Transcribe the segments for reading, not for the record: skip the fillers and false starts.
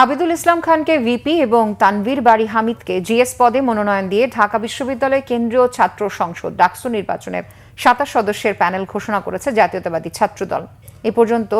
আবিদুল ইসলাম খানকে ভিপি এবং তানভীর বারী হামিদকে জিএস পদে মনোনয়ন দিয়ে ঢাকা বিশ্ববিদ্যালয় কেন্দ্রীয় ছাত্র সংসদ ডাকসু নির্বাচনের ২৭ সদস্যের প্যানেল ঘোষণা করেছে জাতীয়তাবাদী ছাত্রদল। এ পর্যন্ত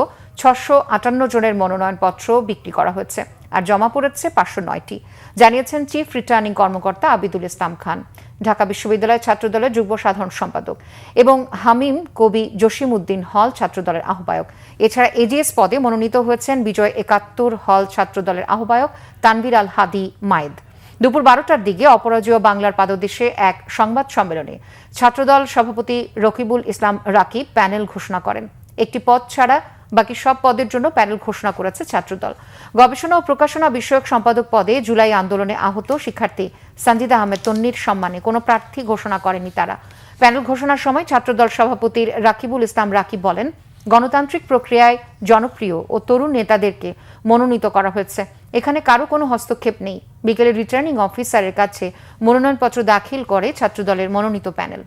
৬৫৮ জনের মনোনয়নপত্র বিক্রি করা হয়েছে, আর জমা পড়েছে ৫০৯টি, জানিয়েছেন চিফ রিটার্নিং কর্মকর্তা আবিদুল ইসলাম খান। ঢাকা বিশ্ববিদ্যালয় ছাত্রদলের যুগ্ম সাধারণ সম্পাদক এবং হামিম কবি জসিমউদ্দিন হল ছাত্রদলের আহ্বায়ক। এছাড়া এজিএস পদে মনোনীত হয়েছেন বিজয় ৭১ হল ছাত্রদলের আহ্বায়ক তানভীর আল হাদি মায়েদ। দুপুর ১২টার দিকে অপরাজেয় বাংলার পাদদেশে এক সংবাদ সম্মেলনে ছাত্রদল সভাপতি রকিবুল ইসলাম রাকিব প্যানেল ঘোষণা করেন। একটি পদ ছাড়া বাকি সব পদের জন্য প্যানেল ঘোষণা করেছে ছাত্রদল। গবেষণা ও প্রকাশনা বিষয়ক সম্পাদক পদে জুলাই আন্দোলনে আহত শিক্ষার্থী সানজিদ আহমেদ তন্নির সম্মানে কোনো প্রার্থী ঘোষণা করেনি তারা। প্যানেল ঘোষণার সময় ছাত্রদল সভাপতির রাকিবুল ইসলাম রাকিব বলেন, গণতান্ত্রিক প্রক্রিয়ায় জনপ্রিয় ও তরুণ নেতাদেরকে মনোনীত করা হয়েছে, এখানে কারো কোনো হস্তক্ষেপ নেই। বিকেলে রিটার্নিং অফিসারের কাছে মনোনয়নপত্র দাখিল করে ছাত্রদলের মনোনীত প্যানেল।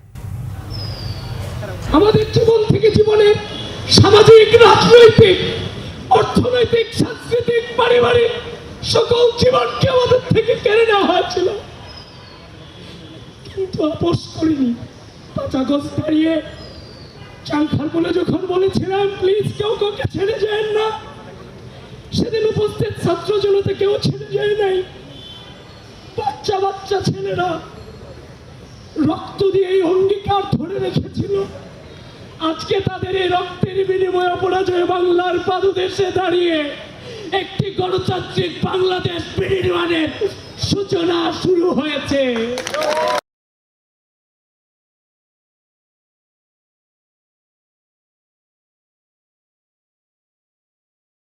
আমাদের জীবন থেকে জীবনের সামাজিক, রাজনৈতিক, অর্থনৈতিক, সাংস্কৃতিক, পারিবারিক সকল জীবনকে আমাদের থেকে কেড়ে নেওয়া হয়েছিল, কিন্তু আপোষ করিনি। ৫ আগস্ট দাঁড়িয়ে চাংখার বলে যখন বলেছিলাম প্লিজ কেউ কাউকে ছেড়ে যায় না, সেদিন উপস্থিত ছাত্র জনতা কেউ ছেড়ে যায় নাই। বাচ্চা বাচ্চা ছেলেরা রক্ত দিয়ে এই অঙ্গীকার ধরে রেখেছিল। আজকে তাদের এই রক্তের বিনিময়ে অপরাজয় বাংলার পাদদেশে দাঁড়িয়ে একটি গণতান্ত্রিক বাংলাদেশ বিনির্মাণের সূচনা শুরু হয়েছে।